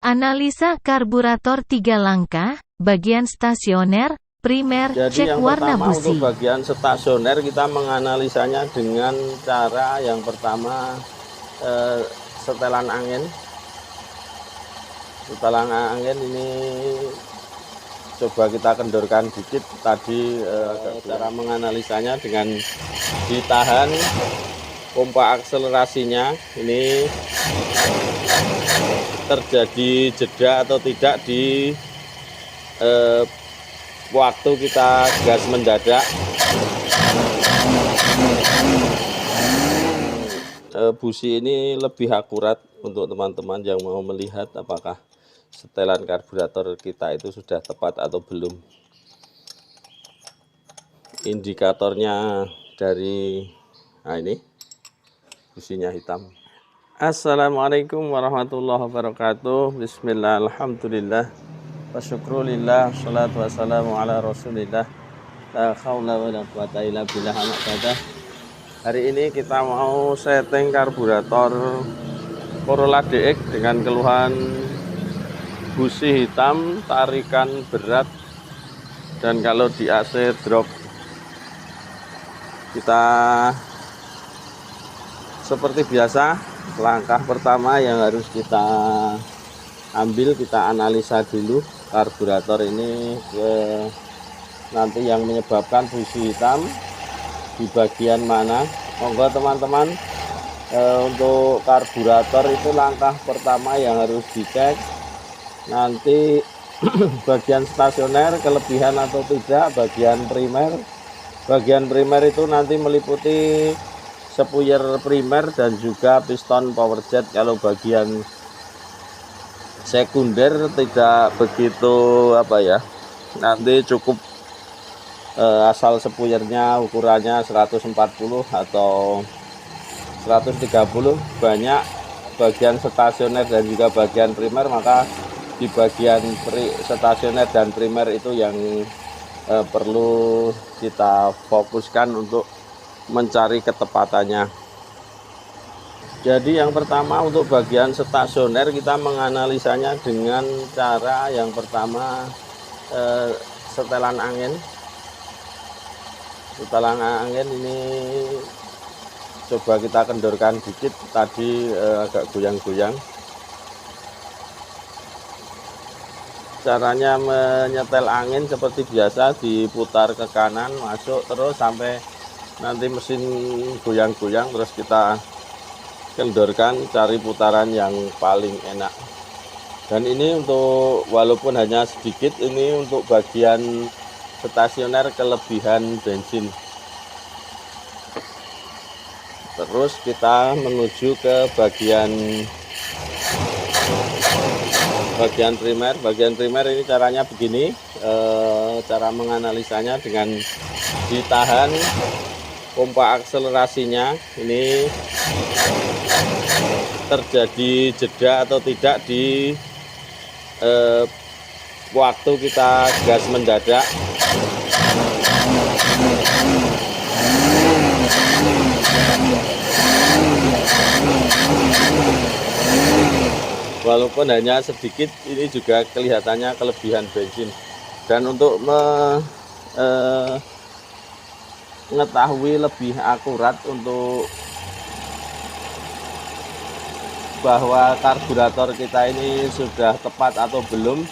Analisa karburator 3 langkah, bagian stasioner, primer, Jadi cek yang warna pertama busi. untuk bagian stasioner kita menganalisanya dengan cara yang pertama setelan angin. Setelan angin ini coba kita kendorkan dikit tadi. Cara menganalisanya dengan ditahan pompa akselerasinya ini terjadi jeda atau tidak di waktu kita gas mendadak. Busi ini lebih akurat untuk teman-teman yang mau melihat apakah setelan karburator kita itu sudah tepat atau belum. Indikatornya dari ini businya hitam. Assalamualaikum warahmatullahi wabarakatuh. Bismillah, alhamdulillah, wa syukrulillah, salatu wassalamu ala rasulillah, la khawla wa la quwata illa billah. Hari ini kita mau setting karburator Corolla DX dengan keluhan busi hitam, tarikan berat, dan kalau di AC drop. Kita seperti biasa, langkah pertama yang harus kita ambil, kita analisa dulu karburator ini nanti yang menyebabkan busi hitam di bagian mana. Monggo teman-teman, untuk karburator itu langkah pertama yang harus dicek nanti bagian stasioner kelebihan atau tidak. Bagian primer itu nanti meliputi spuyer primer dan juga piston power jet. Kalau bagian sekunder tidak begitu nanti cukup asal spuyernya ukurannya 140 atau 130. Banyak bagian stasioner dan juga bagian primer, maka di bagian stasioner dan primer itu yang perlu kita fokuskan untuk mencari ketepatannya. Jadi yang pertama untuk bagian stasioner kita menganalisanya dengan cara yang pertama setelan angin. Setelan angin ini coba kita kendorkan dikit tadi, agak goyang-goyang. Caranya menyetel angin seperti biasa, diputar ke kanan, masuk terus sampai nanti mesin goyang-goyang, terus kita kendorkan, cari putaran yang paling enak. Dan ini untuk walaupun hanya sedikit, ini untuk bagian stasioner kelebihan bensin. Terus kita menuju ke bagian primer. Bagian primer ini caranya begini, cara menganalisanya dengan ditahan pompa akselerasinya ini terjadi jeda atau tidak di waktu kita gas mendadak. Walaupun hanya sedikit, ini juga kelihatannya kelebihan bensin. Dan untuk mengetahui lebih akurat untuk bahwa karburator kita ini sudah tepat atau belum,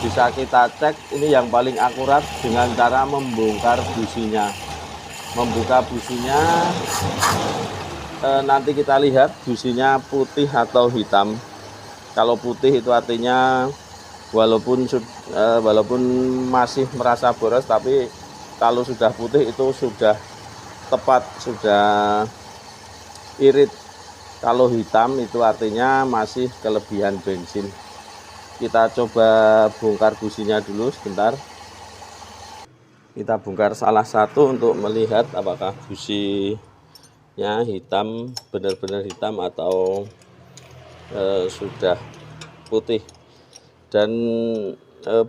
bisa kita cek ini yang paling akurat dengan cara membongkar businya. Membuka businya, nanti kita lihat businya putih atau hitam. Kalau putih itu artinya walaupun masih merasa boros, tapi kalau sudah putih itu sudah tepat, sudah irit. Kalau hitam itu artinya masih kelebihan bensin. Kita coba bongkar businya dulu sebentar. Kita bongkar salah satu untuk melihat apakah businya hitam, benar-benar hitam atau sudah putih. Dan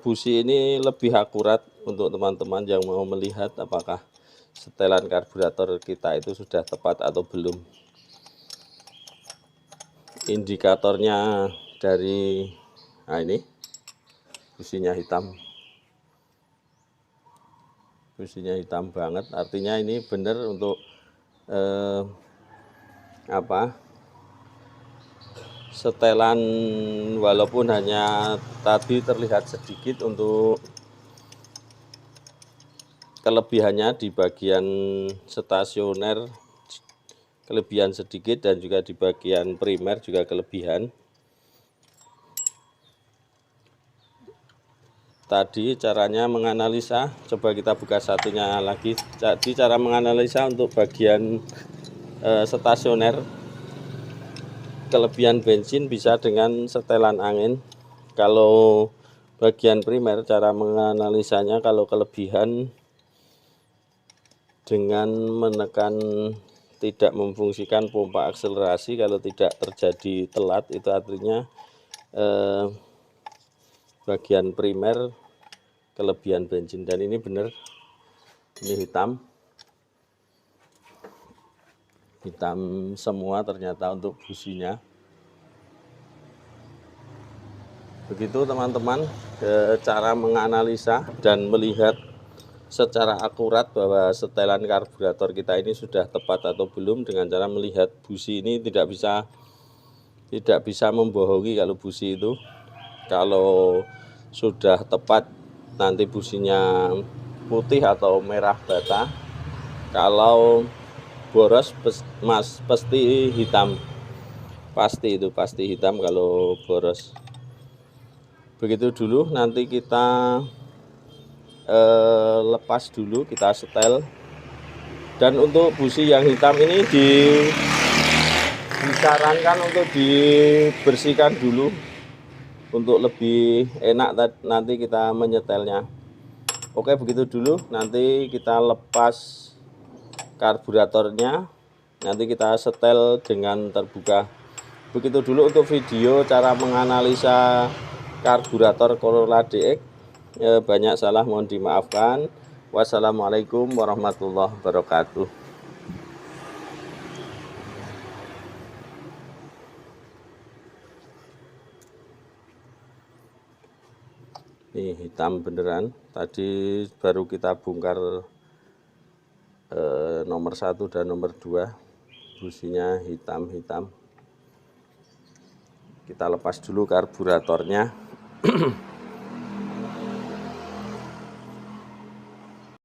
busi ini lebih akurat untuk teman-teman yang mau melihat apakah setelan karburator kita itu sudah tepat atau belum. Indikatornya dari Nah ini businya hitam, businya hitam banget, artinya ini benar untuk setelan, walaupun hanya tadi terlihat sedikit untuk kelebihannya di bagian stasioner, kelebihan sedikit, dan juga di bagian primer juga kelebihan. Tadi caranya menganalisa, coba kita buka satunya lagi. Jadi cara menganalisa untuk bagian stasioner, kelebihan bensin bisa dengan setelan angin. Kalau bagian primer, cara menganalisanya kalau kelebihan dengan menekan tidak memfungsikan pompa akselerasi, kalau tidak terjadi telat, itu artinya bagian primer kelebihan bensin. Dan ini benar, ini hitam semua ternyata untuk businya. Begitu teman-teman cara menganalisa dan melihat secara akurat bahwa setelan karburator kita ini sudah tepat atau belum dengan cara melihat busi ini. Tidak bisa membohongi kalau busi itu. Kalau sudah tepat nanti businya putih atau merah bata. Kalau boros pasti hitam. Pasti hitam kalau boros. Begitu dulu, nanti kita lepas dulu, kita setel. Dan untuk busi yang hitam ini disarankan untuk dibersihkan dulu untuk lebih enak nanti kita menyetelnya. Oke, begitu dulu, nanti kita lepas karburatornya, nanti kita setel dengan terbuka. Begitu dulu untuk video cara menganalisa karburator Corolla DX. Banyak salah, mohon dimaafkan. Wassalamualaikum warahmatullahi wabarakatuh. Ini hitam beneran, tadi baru kita bongkar nomor 1 dan nomor 2, businya hitam. Kita lepas dulu karburatornya.